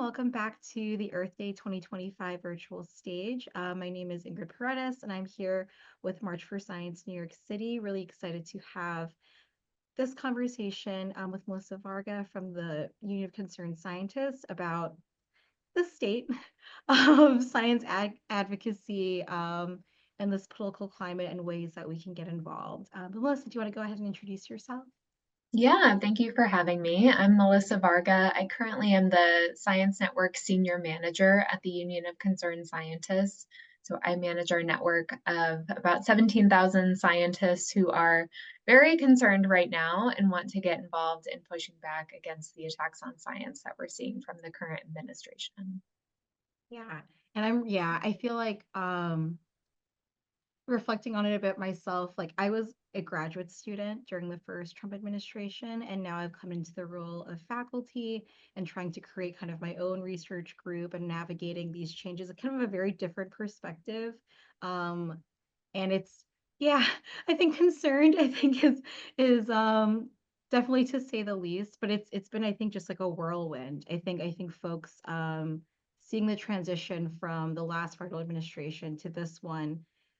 welcome back to the Earth Day 2025 virtual stage. My name is Ingrid Paredes, and I'm here with March for Science New York City. Really excited to have this conversation with Melissa Varga from the Union of Concerned Scientists about the state of science advocacy and this political climate and ways that we can get involved. Melissa, do you want to go ahead and introduce yourself? Yeah, thank you for having me. I'm Melissa Varga. I currently am the Science Network Senior Manager at the Union of Concerned Scientists. So I manage our network of about 17,000 scientists who are very concerned right now and want to get involved in pushing back against the attacks on science that we're seeing from the current administration. Yeah. I feel like reflecting on it a bit myself, like I was a graduate student during the first Trump administration, and now I've come into the role of faculty and trying to create kind of my own research group and navigating these changes, kind of a very different perspective. Um, and it's yeah, I think concerned, I think is definitely to say the least, but it's been I think just like a whirlwind. I think folks seeing the transition from the last federal administration to this one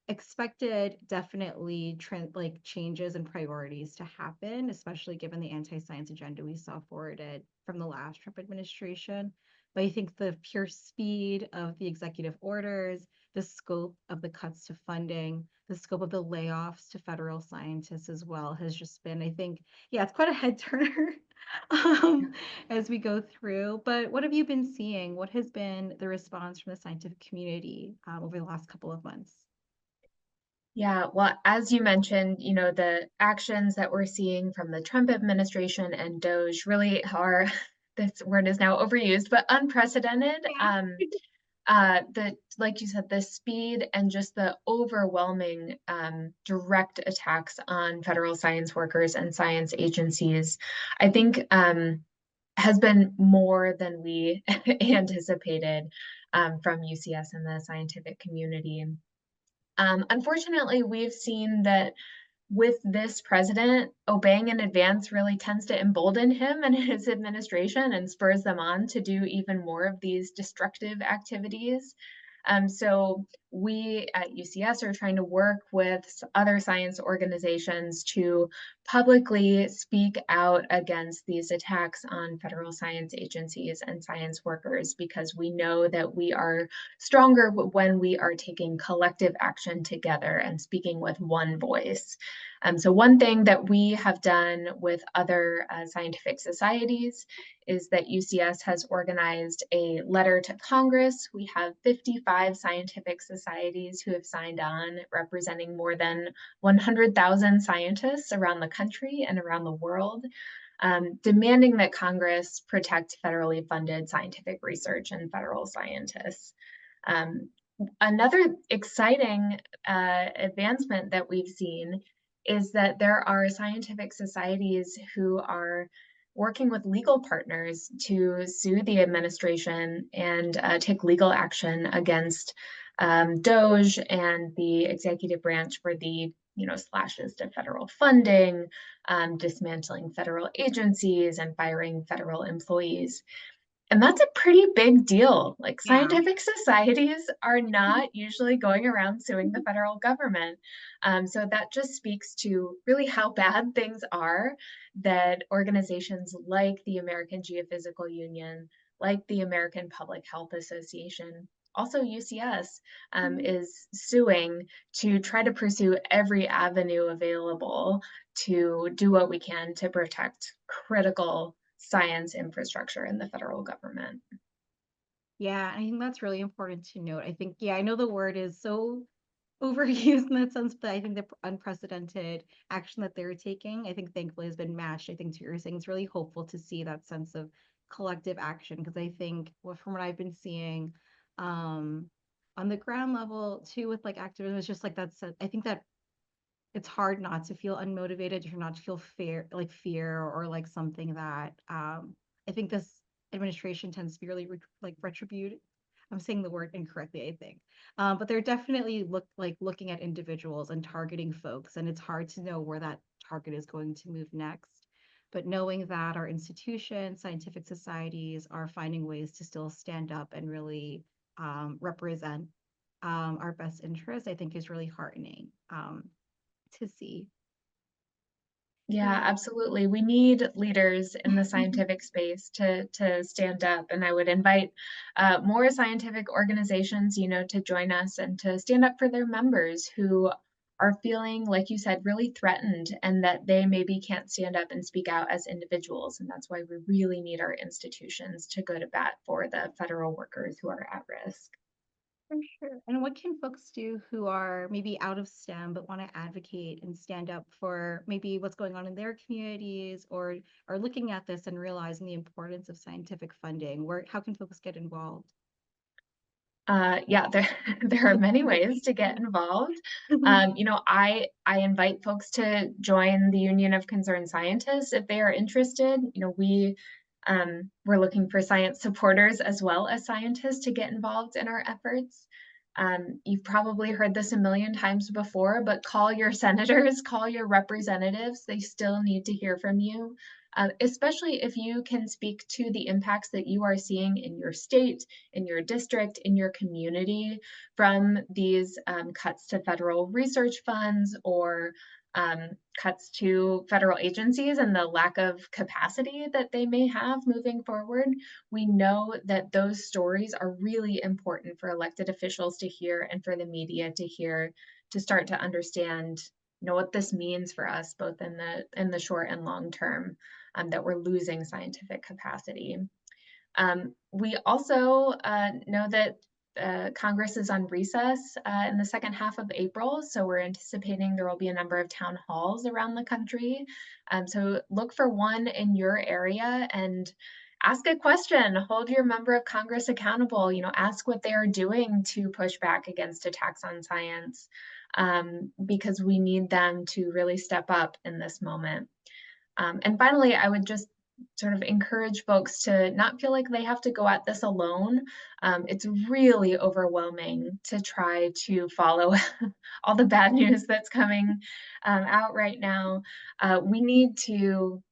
expected definitely like changes and priorities to happen, especially given the anti-science agenda we saw forwarded from the last Trump administration. But I think the pure speed of the executive orders, the scope of the cuts to funding, the scope of the layoffs to federal scientists as well has just been, I think, yeah, it's quite a head turner um, as we go through. But what have you been seeing? What has been the response from the scientific community over the last couple of months? Yeah, well, as you mentioned, the actions that we're seeing from the Trump administration and DOJ really are, this word is now overused, but unprecedented. Like you said, the speed and just the overwhelming direct attacks on federal science workers and science agencies, I think has been more than we anticipated from UCS and the scientific community. Unfortunately, we've seen that with this president, obeying in advance really tends to embolden him and his administration and spurs them on to do even more of these destructive activities. So we at UCS are trying to work with other science organizations to publicly speak out against these attacks on federal science agencies and science workers, because we know that we are stronger when we are taking collective action together and speaking with one voice. So one thing that we have done with other scientific societies is that UCS has organized a letter to Congress. We have 55 scientific societies who have signed on, representing more than 100,000 scientists around the country and around the world, demanding that Congress protect federally funded scientific research and federal scientists. Um, Another exciting advancement that we've seen is that there are scientific societies who are working with legal partners to sue the administration and take legal action against DOJ and the executive branch for the slashes to federal funding, dismantling federal agencies, and firing federal employees. And that's a pretty big deal. Like, Yeah. scientific societies are not usually going around suing the federal government. So that just speaks to really how bad things are, that organizations like the American Geophysical Union, like the American Public Health Association, also UCS, is suing to try to pursue every avenue available to do what we can to protect critical science infrastructure in the federal government. Yeah, I think that's really important to note. I think, yeah, I know the word is so overused in that sense, but I think the unprecedented action that they're taking, I think thankfully has been matched. I think to your saying, it's really hopeful to see that sense of collective action because I think well, from what I've been seeing on the ground level too with like activism, it's just like that's I think that it's hard not to feel unmotivated or not to feel fear or like something that I think this administration tends to be really like retributive. I'm saying the word incorrectly, I think. But they're definitely looking at individuals and targeting folks, and it's hard to know where that target is going to move next. but knowing that our institutions, scientific societies are finding ways to still stand up and really represent our best interests, I think is really heartening to see. Yeah, Yeah. absolutely. We need leaders in the scientific space to stand up, and I would invite more scientific organizations, to join us and to stand up for their members who are feeling, like you said, really threatened, and that they maybe can't stand up and speak out as individuals. And that's why we really need our institutions to go to bat for the federal workers who are at risk. For sure. And what can folks do who are maybe out of STEM but want to advocate and stand up for maybe what's going on in their communities, or are looking at this and realizing the importance of scientific funding? How can folks get involved? Yeah, there there are many ways to get involved. I invite folks to join the Union of Concerned Scientists if they are interested. We're looking for science supporters as well as scientists to get involved in our efforts. You've probably heard this a million times before, but call your senators, call your representatives. They still need to hear from you, especially if you can speak to the impacts that you are seeing in your state, in your district, in your community from these cuts to federal research funds or cuts to federal agencies and the lack of capacity that they may have moving forward. We know that those stories are really important for elected officials to hear and for the media to hear, to start to understand what this means for us both in the short and long term, that we're losing scientific capacity. We also know that Congress is on recess in the second half of April, so we're anticipating there will be a number of town halls around the country. So look for one in your area and ask a question. Hold your member of Congress accountable. Ask what they are doing to push back against attacks on science, because we need them to really step up in this moment. And finally, I would just sort of encourage folks to not feel like they have to go at this alone. It's really overwhelming to try to follow all the bad news that's coming out right now. We need to,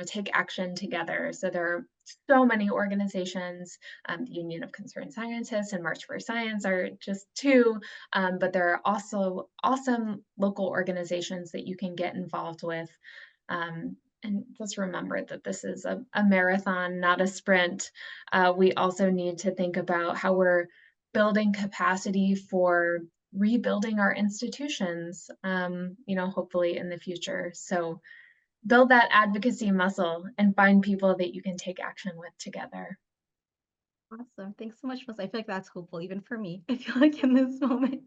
take action together. So there are so many organizations. The Union of Concerned Scientists and March for Science are just two, but there are also awesome local organizations that you can get involved with. And just remember that this is a marathon, not a sprint. We also need to think about how we're building capacity for rebuilding our institutions, hopefully in the future. So build that advocacy muscle and find people that you can take action with together. Awesome. Thanks so much, Melissa. I feel like that's hopeful even for me. I feel like in this moment.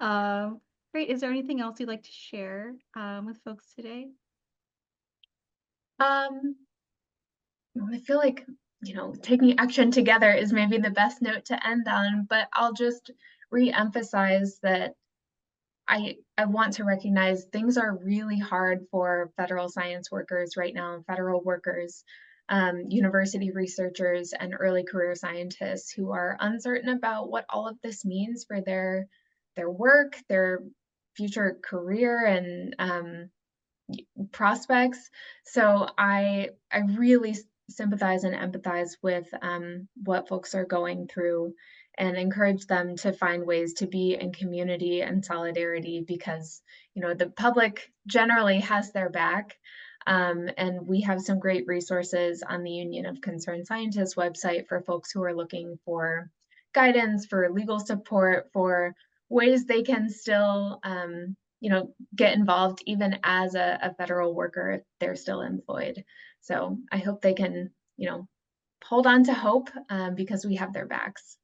Um, Great. Is there anything else you'd like to share with folks today? Um, I feel like, taking action together is maybe the best note to end on, but I'll just re-emphasize that I want to recognize things are really hard for federal science workers right now, federal workers, university researchers, and early career scientists who are uncertain about what all of this means for their work, their future career, and prospects. So I really sympathize and empathize with what folks are going through and encourage them to find ways to be in community and solidarity because the public generally has their back. And we have some great resources on the Union of Concerned Scientists website for folks who are looking for guidance, for legal support, for ways they can still get involved even as a federal worker if they're still employed. So I hope they can, hold on to hope because we have their backs.